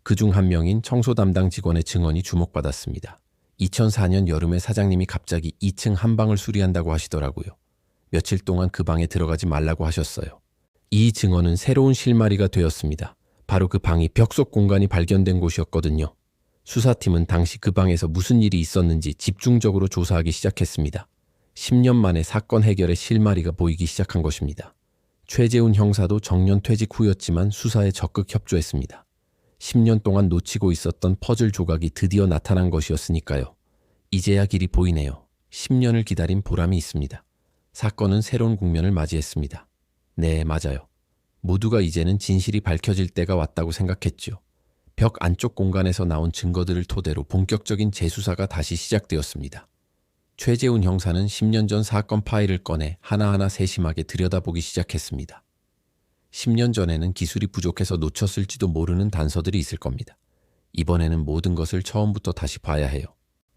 그중 한 명인 청소 담당 직원의 증언이 주목받았습니다. 2004년 여름에 사장님이 갑자기 2층 한 방을 수리한다고 하시더라고요. 며칠 동안 그 방에 들어가지 말라고 하셨어요. 이 증언은 새로운 실마리가 되었습니다. 바로 그 방이 벽 속 공간이 발견된 곳이었거든요. 수사팀은 당시 그 방에서 무슨 일이 있었는지 집중적으로 조사하기 시작했습니다. 10년 만에 사건 해결의 실마리가 보이기 시작한 것입니다. 최재훈 형사도 정년 퇴직 후였지만 수사에 적극 협조했습니다. 10년 동안 놓치고 있었던 퍼즐 조각이 드디어 나타난 것이었으니까요. 이제야 길이 보이네요. 10년을 기다린 보람이 있습니다. 사건은 새로운 국면을 맞이했습니다. 네, 맞아요. 모두가 이제는 진실이 밝혀질 때가 왔다고 생각했죠. 벽 안쪽 공간에서 나온 증거들을 토대로 본격적인 재수사가 다시 시작되었습니다. 최재훈 형사는 10년 전 사건 파일을 꺼내 하나하나 세심하게 들여다보기 시작했습니다. 10년 전에는 기술이 부족해서 놓쳤을지도 모르는 단서들이 있을 겁니다. 이번에는 모든 것을 처음부터 다시 봐야 해요.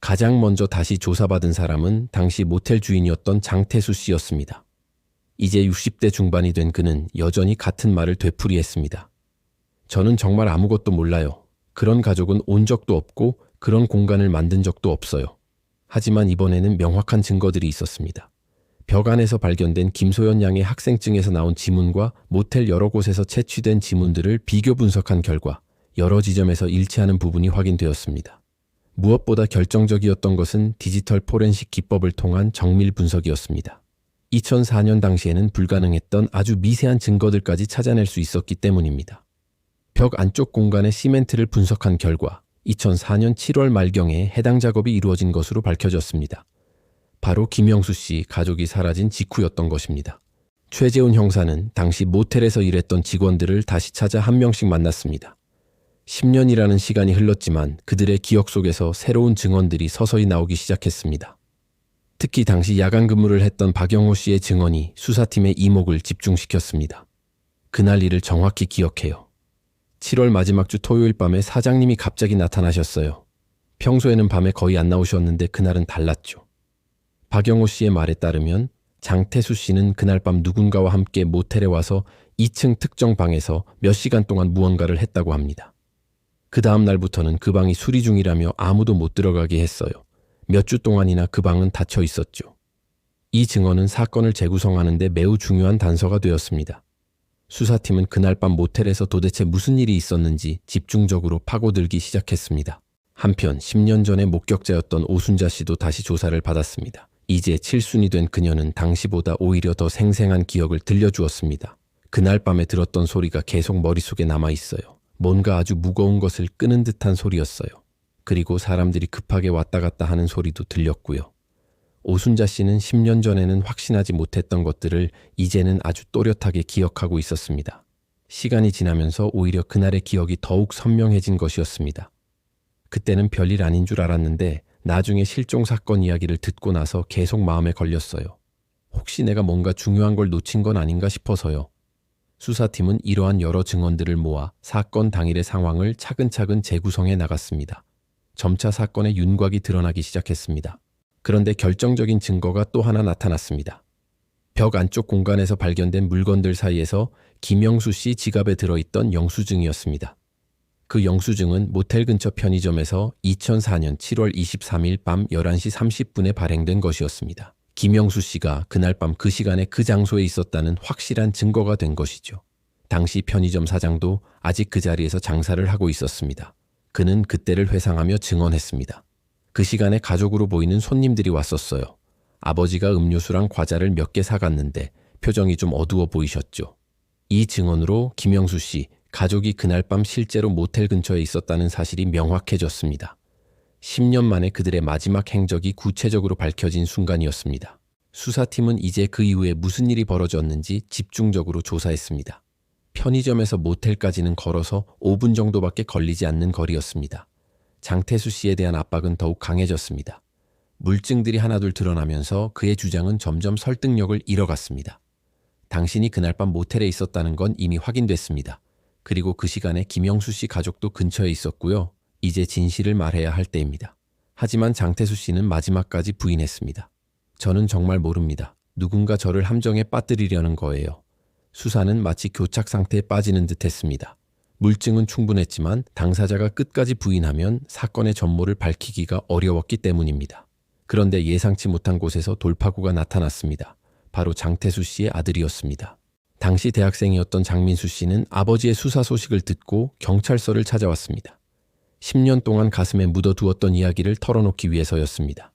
가장 먼저 다시 조사받은 사람은 당시 모텔 주인이었던 장태수 씨였습니다. 이제 60대 중반이 된 그는 여전히 같은 말을 되풀이했습니다. 저는 정말 아무것도 몰라요. 그런 가족은 온 적도 없고 그런 공간을 만든 적도 없어요. 하지만 이번에는 명확한 증거들이 있었습니다. 벽 안에서 발견된 김소연 양의 학생증에서 나온 지문과 모텔 여러 곳에서 채취된 지문들을 비교 분석한 결과 여러 지점에서 일치하는 부분이 확인되었습니다. 무엇보다 결정적이었던 것은 디지털 포렌식 기법을 통한 정밀 분석이었습니다. 2004년 당시에는 불가능했던 아주 미세한 증거들까지 찾아낼 수 있었기 때문입니다. 벽 안쪽 공간의 시멘트를 분석한 결과 2004년 7월 말경에 해당 작업이 이루어진 것으로 밝혀졌습니다. 바로 김영수 씨 가족이 사라진 직후였던 것입니다. 최재훈 형사는 당시 모텔에서 일했던 직원들을 다시 찾아 한 명씩 만났습니다. 10년이라는 시간이 흘렀지만 그들의 기억 속에서 새로운 증언들이 서서히 나오기 시작했습니다. 특히 당시 야간 근무를 했던 박영호 씨의 증언이 수사팀의 이목을 집중시켰습니다. 그날 일을 정확히 기억해요. 7월 마지막 주 토요일 밤에 사장님이 갑자기 나타나셨어요. 평소에는 밤에 거의 안 나오셨는데 그날은 달랐죠. 박영호 씨의 말에 따르면 장태수 씨는 그날 밤 누군가와 함께 모텔에 와서 2층 특정 방에서 몇 시간 동안 무언가를 했다고 합니다. 그 다음 날부터는 그 방이 수리 중이라며 아무도 못 들어가게 했어요. 몇 주 동안이나 그 방은 닫혀 있었죠. 이 증언은 사건을 재구성하는 데 매우 중요한 단서가 되었습니다. 수사팀은 그날 밤 모텔에서 도대체 무슨 일이 있었는지 집중적으로 파고들기 시작했습니다. 한편 10년 전의 목격자였던 오순자 씨도 다시 조사를 받았습니다. 이제 7순이 된 그녀는 당시보다 오히려 더 생생한 기억을 들려주었습니다. 그날 밤에 들었던 소리가 계속 머릿속에 남아있어요. 뭔가 아주 무거운 것을 끄는 듯한 소리였어요. 그리고 사람들이 급하게 왔다 갔다 하는 소리도 들렸고요. 오순자 씨는 10년 전에는 확신하지 못했던 것들을 이제는 아주 또렷하게 기억하고 있었습니다. 시간이 지나면서 오히려 그날의 기억이 더욱 선명해진 것이었습니다. 그때는 별일 아닌 줄 알았는데 나중에 실종 사건 이야기를 듣고 나서 계속 마음에 걸렸어요. 혹시 내가 뭔가 중요한 걸 놓친 건 아닌가 싶어서요. 수사팀은 이러한 여러 증언들을 모아 사건 당일의 상황을 차근차근 재구성해 나갔습니다. 점차 사건의 윤곽이 드러나기 시작했습니다. 그런데 결정적인 증거가 또 하나 나타났습니다. 벽 안쪽 공간에서 발견된 물건들 사이에서 김영수 씨 지갑에 들어있던 영수증이었습니다. 그 영수증은 모텔 근처 편의점에서 2004년 7월 23일 밤 11시 30분에 발행된 것이었습니다. 김영수 씨가 그날 밤 그 시간에 그 장소에 있었다는 확실한 증거가 된 것이죠. 당시 편의점 사장도 아직 그 자리에서 장사를 하고 있었습니다. 그는 그때를 회상하며 증언했습니다. 그 시간에 가족으로 보이는 손님들이 왔었어요. 아버지가 음료수랑 과자를 몇 개 사갔는데 표정이 좀 어두워 보이셨죠. 이 증언으로 김영수 씨, 가족이 그날 밤 실제로 모텔 근처에 있었다는 사실이 명확해졌습니다. 10년 만에 그들의 마지막 행적이 구체적으로 밝혀진 순간이었습니다. 수사팀은 이제 그 이후에 무슨 일이 벌어졌는지 집중적으로 조사했습니다. 편의점에서 모텔까지는 걸어서 5분 정도밖에 걸리지 않는 거리였습니다. 장태수 씨에 대한 압박은 더욱 강해졌습니다. 물증들이 하나둘 드러나면서 그의 주장은 점점 설득력을 잃어갔습니다. 당신이 그날 밤 모텔에 있었다는 건 이미 확인됐습니다. 그리고 그 시간에 김영수 씨 가족도 근처에 있었고요. 이제 진실을 말해야 할 때입니다. 하지만 장태수 씨는 마지막까지 부인했습니다. 저는 정말 모릅니다. 누군가 저를 함정에 빠뜨리려는 거예요. 수사는 마치 교착 상태에 빠지는 듯 했습니다. 물증은 충분했지만 당사자가 끝까지 부인하면 사건의 전모를 밝히기가 어려웠기 때문입니다. 그런데 예상치 못한 곳에서 돌파구가 나타났습니다. 바로 장태수 씨의 아들이었습니다. 당시 대학생이었던 장민수 씨는 아버지의 수사 소식을 듣고 경찰서를 찾아왔습니다. 10년 동안 가슴에 묻어두었던 이야기를 털어놓기 위해서였습니다.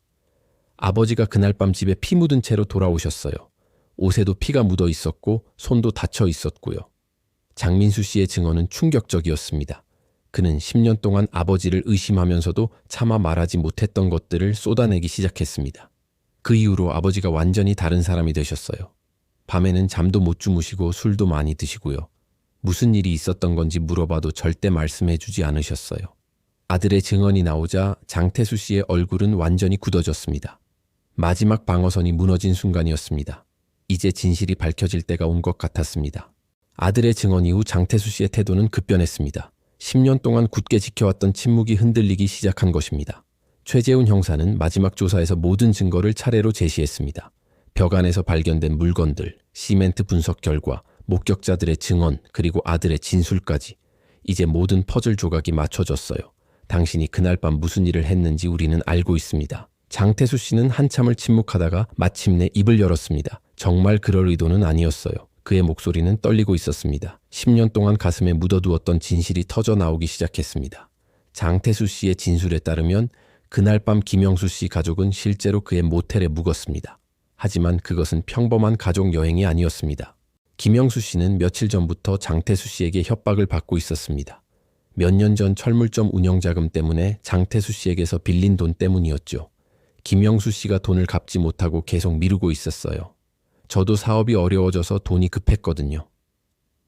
아버지가 그날 밤 집에 피 묻은 채로 돌아오셨어요. 옷에도 피가 묻어 있었고 손도 다쳐 있었고요. 장민수 씨의 증언은 충격적이었습니다. 그는 10년 동안 아버지를 의심하면서도 차마 말하지 못했던 것들을 쏟아내기 시작했습니다. 그 이후로 아버지가 완전히 다른 사람이 되셨어요. 밤에는 잠도 못 주무시고 술도 많이 드시고요. 무슨 일이 있었던 건지 물어봐도 절대 말씀해 주지 않으셨어요. 아들의 증언이 나오자 장태수 씨의 얼굴은 완전히 굳어졌습니다. 마지막 방어선이 무너진 순간이었습니다. 이제 진실이 밝혀질 때가 온 것 같았습니다. 아들의 증언 이후 장태수 씨의 태도는 급변했습니다. 10년 동안 굳게 지켜왔던 침묵이 흔들리기 시작한 것입니다. 최재훈 형사는 마지막 조사에서 모든 증거를 차례로 제시했습니다. 벽 안에서 발견된 물건들, 시멘트 분석 결과, 목격자들의 증언, 그리고 아들의 진술까지. 이제 모든 퍼즐 조각이 맞춰졌어요. 당신이 그날 밤 무슨 일을 했는지 우리는 알고 있습니다. 장태수 씨는 한참을 침묵하다가 마침내 입을 열었습니다. 정말 그럴 의도는 아니었어요. 그의 목소리는 떨리고 있었습니다. 10년 동안 가슴에 묻어두었던 진실이 터져 나오기 시작했습니다. 장태수 씨의 진술에 따르면 그날 밤 김영수 씨 가족은 실제로 그의 모텔에 묵었습니다. 하지만 그것은 평범한 가족 여행이 아니었습니다. 김영수 씨는 며칠 전부터 장태수 씨에게 협박을 받고 있었습니다. 몇 년 전 철물점 운영자금 때문에 장태수 씨에게서 빌린 돈 때문이었죠. 김영수 씨가 돈을 갚지 못하고 계속 미루고 있었어요. 저도 사업이 어려워져서 돈이 급했거든요.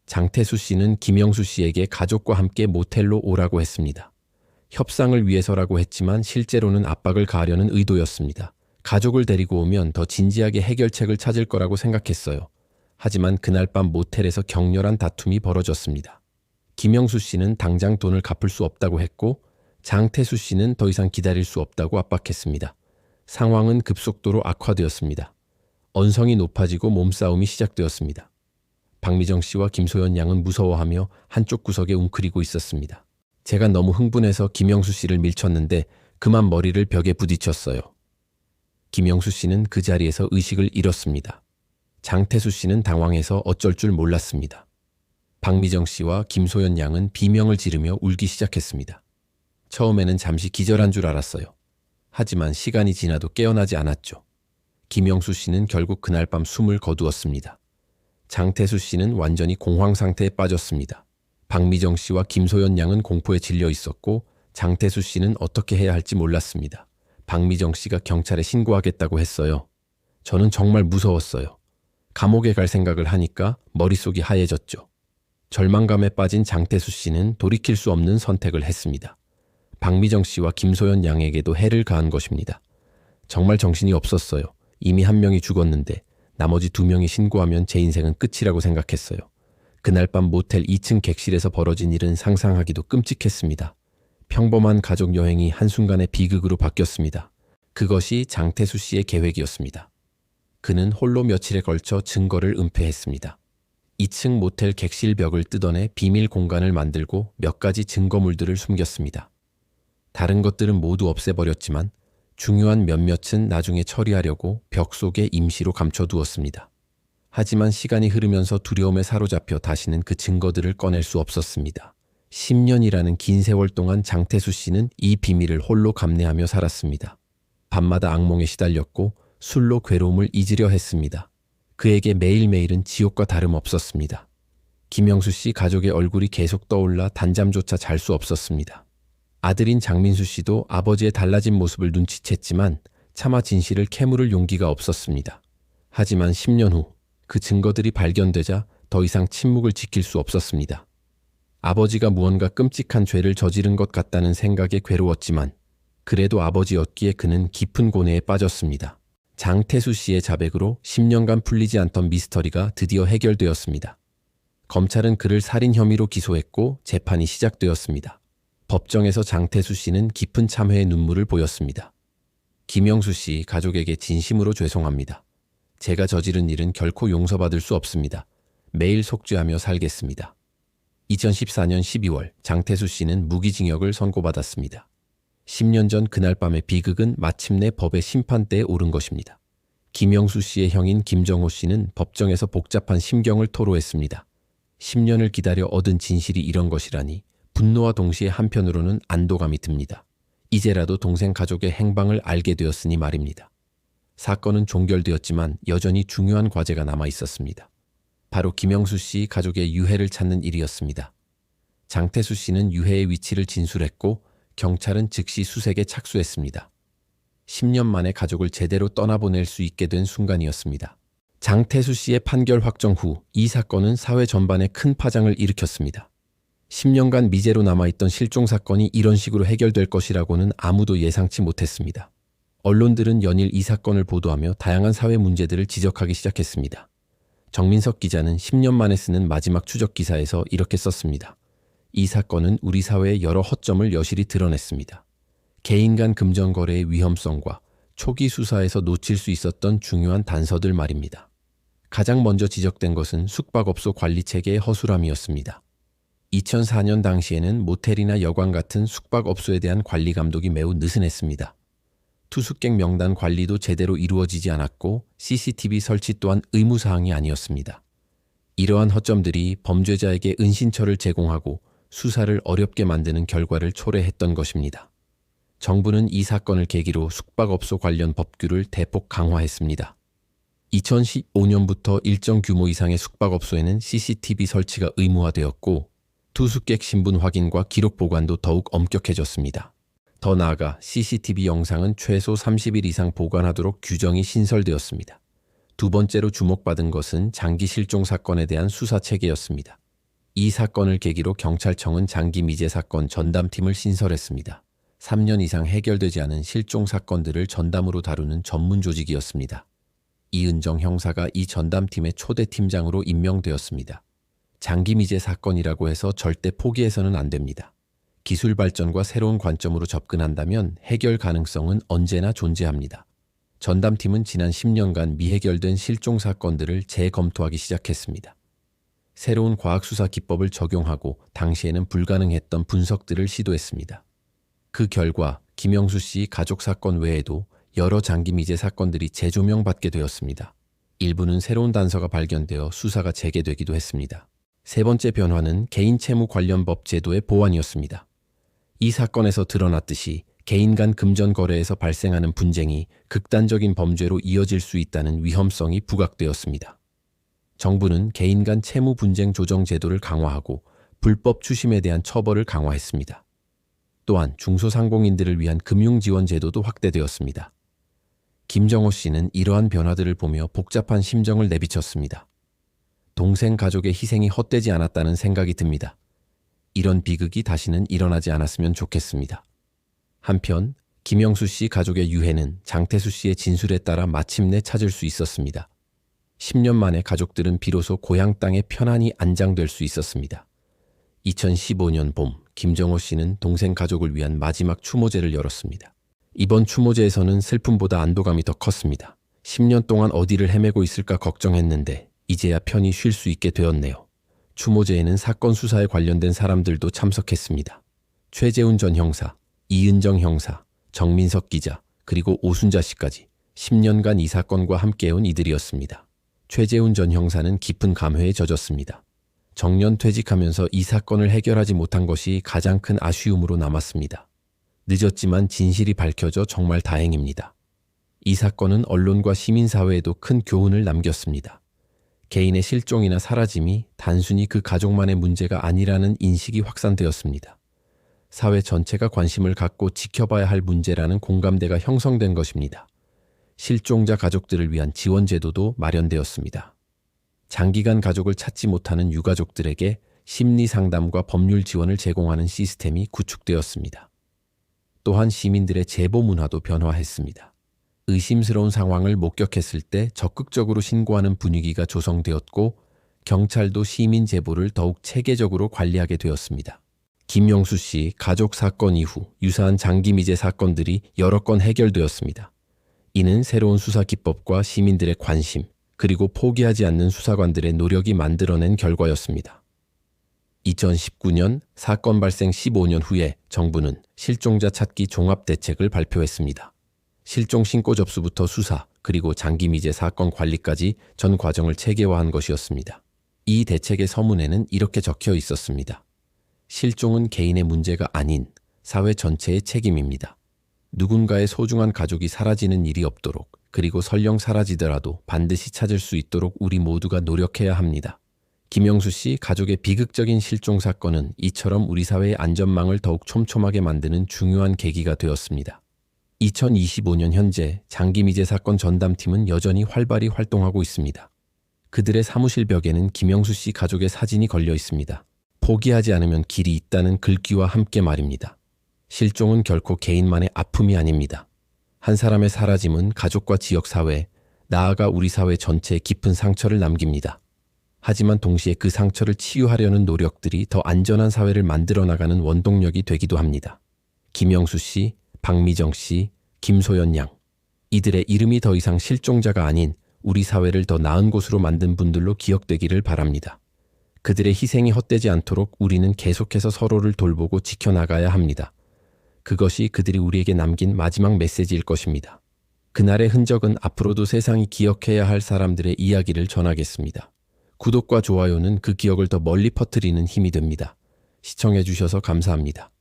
장태수 씨는 김영수 씨에게 가족과 함께 모텔로 오라고 했습니다. 협상을 위해서라고 했지만 실제로는 압박을 가하려는 의도였습니다. 가족을 데리고 오면 더 진지하게 해결책을 찾을 거라고 생각했어요. 하지만 그날 밤 모텔에서 격렬한 다툼이 벌어졌습니다. 김영수 씨는 당장 돈을 갚을 수 없다고 했고 장태수 씨는 더 이상 기다릴 수 없다고 압박했습니다. 상황은 급속도로 악화되었습니다. 언성이 높아지고 몸싸움이 시작되었습니다. 박미정 씨와 김소연 양은 무서워하며 한쪽 구석에 웅크리고 있었습니다. 제가 너무 흥분해서 김영수 씨를 밀쳤는데 그만 머리를 벽에 부딪혔어요. 김영수 씨는 그 자리에서 의식을 잃었습니다. 장태수 씨는 당황해서 어쩔 줄 몰랐습니다. 박미정 씨와 김소연 양은 비명을 지르며 울기 시작했습니다. 처음에는 잠시 기절한 줄 알았어요. 하지만 시간이 지나도 깨어나지 않았죠. 김영수 씨는 결국 그날 밤 숨을 거두었습니다. 장태수 씨는 완전히 공황 상태에 빠졌습니다. 박미정 씨와 김소연 양은 공포에 질려 있었고 장태수 씨는 어떻게 해야 할지 몰랐습니다. 박미정 씨가 경찰에 신고하겠다고 했어요. 저는 정말 무서웠어요. 감옥에 갈 생각을 하니까 머릿속이 하얘졌죠. 절망감에 빠진 장태수 씨는 돌이킬 수 없는 선택을 했습니다. 박미정 씨와 김소연 양에게도 해를 가한 것입니다. 정말 정신이 없었어요. 이미 한 명이 죽었는데 나머지 2명이 신고하면 제 인생은 끝이라고 생각했어요. 그날 밤 모텔 2층 객실에서 벌어진 일은 상상하기도 끔찍했습니다. 평범한 가족 여행이 한순간에 비극으로 바뀌었습니다. 그것이 장태수 씨의 계획이었습니다. 그는 홀로 며칠에 걸쳐 증거를 은폐했습니다. 2층 모텔 객실 벽을 뜯어내 비밀 공간을 만들고 몇 가지 증거물들을 숨겼습니다. 다른 것들은 모두 없애버렸지만 중요한 몇몇은 나중에 처리하려고 벽 속에 임시로 감춰두었습니다. 하지만 시간이 흐르면서 두려움에 사로잡혀 다시는 그 증거들을 꺼낼 수 없었습니다. 10년이라는 긴 세월 동안 장태수 씨는 이 비밀을 홀로 감내하며 살았습니다. 밤마다 악몽에 시달렸고 술로 괴로움을 잊으려 했습니다. 그에게 매일매일은 지옥과 다름없었습니다. 김영수 씨 가족의 얼굴이 계속 떠올라 단잠조차 잘 수 없었습니다. 아들인 장민수 씨도 아버지의 달라진 모습을 눈치챘지만 차마 진실을 캐물을 용기가 없었습니다. 하지만 10년 후 그 증거들이 발견되자 더 이상 침묵을 지킬 수 없었습니다. 아버지가 무언가 끔찍한 죄를 저지른 것 같다는 생각에 괴로웠지만 그래도 아버지였기에 그는 깊은 고뇌에 빠졌습니다. 장태수 씨의 자백으로 10년간 풀리지 않던 미스터리가 드디어 해결되었습니다. 검찰은 그를 살인 혐의로 기소했고 재판이 시작되었습니다. 법정에서 장태수 씨는 깊은 참회의 눈물을 보였습니다. 김영수 씨 가족에게 진심으로 죄송합니다. 제가 저지른 일은 결코 용서받을 수 없습니다. 매일 속죄하며 살겠습니다. 2014년 12월 장태수 씨는 무기징역을 선고받았습니다. 10년 전 그날 밤의 비극은 마침내 법의 심판대에 오른 것입니다. 김영수 씨의 형인 김정호 씨는 법정에서 복잡한 심경을 토로했습니다. 10년을 기다려 얻은 진실이 이런 것이라니 분노와 동시에 한편으로는 안도감이 듭니다. 이제라도 동생 가족의 행방을 알게 되었으니 말입니다. 사건은 종결되었지만 여전히 중요한 과제가 남아 있었습니다. 바로 김영수 씨 가족의 유해를 찾는 일이었습니다. 장태수 씨는 유해의 위치를 진술했고 경찰은 즉시 수색에 착수했습니다. 10년 만에 가족을 제대로 떠나보낼 수 있게 된 순간이었습니다. 장태수 씨의 판결 확정 후 이 사건은 사회 전반에 큰 파장을 일으켰습니다. 10년간 미제로 남아있던 실종 사건이 이런 식으로 해결될 것이라고는 아무도 예상치 못했습니다. 언론들은 연일 이 사건을 보도하며 다양한 사회 문제들을 지적하기 시작했습니다. 정민석 기자는 10년 만에 쓰는 마지막 추적 기사에서 이렇게 썼습니다. 이 사건은 우리 사회의 여러 허점을 여실히 드러냈습니다. 개인 간 금전 거래의 위험성과 초기 수사에서 놓칠 수 있었던 중요한 단서들 말입니다. 가장 먼저 지적된 것은 숙박업소 관리 체계의 허술함이었습니다. 2004년 당시에는 모텔이나 여관 같은 숙박업소에 대한 관리 감독이 매우 느슨했습니다. 투숙객 명단 관리도 제대로 이루어지지 않았고 CCTV 설치 또한 의무사항이 아니었습니다. 이러한 허점들이 범죄자에게 은신처를 제공하고 수사를 어렵게 만드는 결과를 초래했던 것입니다. 정부는 이 사건을 계기로 숙박업소 관련 법규를 대폭 강화했습니다. 2015년부터 일정 규모 이상의 숙박업소에는 CCTV 설치가 의무화되었고 투숙객 신분 확인과 기록 보관도 더욱 엄격해졌습니다. 더 나아가 CCTV 영상은 최소 30일 이상 보관하도록 규정이 신설되었습니다. 두 번째로 주목받은 것은 장기 실종 사건에 대한 수사 체계였습니다. 이 사건을 계기로 경찰청은 장기 미제 사건 전담팀을 신설했습니다. 3년 이상 해결되지 않은 실종 사건들을 전담으로 다루는 전문 조직이었습니다. 이은정 형사가 이 전담팀의 초대 팀장으로 임명되었습니다. 장기 미제 사건이라고 해서 절대 포기해서는 안 됩니다. 기술 발전과 새로운 관점으로 접근한다면 해결 가능성은 언제나 존재합니다. 전담팀은 지난 10년간 미해결된 실종 사건들을 재검토하기 시작했습니다. 새로운 과학수사 기법을 적용하고 당시에는 불가능했던 분석들을 시도했습니다. 그 결과 김영수 씨 가족 사건 외에도 여러 장기 미제 사건들이 재조명받게 되었습니다. 일부는 새로운 단서가 발견되어 수사가 재개되기도 했습니다. 세 번째 변화는 개인 채무 관련 법 제도의 보완이었습니다. 이 사건에서 드러났듯이 개인 간 금전 거래에서 발생하는 분쟁이 극단적인 범죄로 이어질 수 있다는 위험성이 부각되었습니다. 정부는 개인 간 채무 분쟁 조정 제도를 강화하고 불법 추심에 대한 처벌을 강화했습니다. 또한 중소상공인들을 위한 금융 지원 제도도 확대되었습니다. 김정호 씨는 이러한 변화들을 보며 복잡한 심정을 내비쳤습니다. 동생 가족의 희생이 헛되지 않았다는 생각이 듭니다. 이런 비극이 다시는 일어나지 않았으면 좋겠습니다. 한편 김영수 씨 가족의 유해는 장태수 씨의 진술에 따라 마침내 찾을 수 있었습니다. 10년 만에 가족들은 비로소 고향 땅에 편안히 안장될 수 있었습니다. 2015년 봄 김정호 씨는 동생 가족을 위한 마지막 추모제를 열었습니다. 이번 추모제에서는 슬픔보다 안도감이 더 컸습니다. 10년 동안 어디를 헤매고 있을까 걱정했는데 이제야 편히 쉴 수 있게 되었네요. 추모제에는 사건 수사에 관련된 사람들도 참석했습니다. 최재훈 전 형사, 이은정 형사, 정민석 기자, 그리고 오순자 씨까지 10년간 이 사건과 함께해온 이들이었습니다. 최재훈 전 형사는 깊은 감회에 젖었습니다. 정년 퇴직하면서 이 사건을 해결하지 못한 것이 가장 큰 아쉬움으로 남았습니다. 늦었지만 진실이 밝혀져 정말 다행입니다. 이 사건은 언론과 시민사회에도 큰 교훈을 남겼습니다. 개인의 실종이나 사라짐이 단순히 그 가족만의 문제가 아니라는 인식이 확산되었습니다. 사회 전체가 관심을 갖고 지켜봐야 할 문제라는 공감대가 형성된 것입니다. 실종자 가족들을 위한 지원 제도도 마련되었습니다. 장기간 가족을 찾지 못하는 유가족들에게 심리 상담과 법률 지원을 제공하는 시스템이 구축되었습니다. 또한 시민들의 제보 문화도 변화했습니다. 의심스러운 상황을 목격했을 때 적극적으로 신고하는 분위기가 조성되었고 경찰도 시민 제보를 더욱 체계적으로 관리하게 되었습니다. 김영수 씨 가족 사건 이후 유사한 장기 미제 사건들이 여러 건 해결되었습니다. 이는 새로운 수사 기법과 시민들의 관심, 그리고 포기하지 않는 수사관들의 노력이 만들어낸 결과였습니다. 2019년 사건 발생 15년 후에 정부는 실종자 찾기 종합대책을 발표했습니다. 실종 신고 접수부터 수사, 그리고 장기 미제 사건 관리까지 전 과정을 체계화한 것이었습니다. 이 대책의 서문에는 이렇게 적혀 있었습니다. 실종은 개인의 문제가 아닌 사회 전체의 책임입니다. 누군가의 소중한 가족이 사라지는 일이 없도록, 그리고 설령 사라지더라도 반드시 찾을 수 있도록 우리 모두가 노력해야 합니다. 김영수 씨 가족의 비극적인 실종 사건은 이처럼 우리 사회의 안전망을 더욱 촘촘하게 만드는 중요한 계기가 되었습니다. 2025년 현재 장기미제 사건 전담팀은 여전히 활발히 활동하고 있습니다. 그들의 사무실 벽에는 김영수 씨 가족의 사진이 걸려 있습니다. 포기하지 않으면 길이 있다는 글귀와 함께 말입니다. 실종은 결코 개인만의 아픔이 아닙니다. 한 사람의 사라짐은 가족과 지역사회, 나아가 우리 사회 전체에 깊은 상처를 남깁니다. 하지만 동시에 그 상처를 치유하려는 노력들이 더 안전한 사회를 만들어 나가는 원동력이 되기도 합니다. 김영수 씨, 박미정 씨, 김소연 양. 이들의 이름이 더 이상 실종자가 아닌 우리 사회를 더 나은 곳으로 만든 분들로 기억되기를 바랍니다. 그들의 희생이 헛되지 않도록 우리는 계속해서 서로를 돌보고 지켜나가야 합니다. 그것이 그들이 우리에게 남긴 마지막 메시지일 것입니다. 그날의 흔적은 앞으로도 세상이 기억해야 할 사람들의 이야기를 전하겠습니다. 구독과 좋아요는 그 기억을 더 멀리 퍼뜨리는 힘이 됩니다. 시청해 주셔서 감사합니다.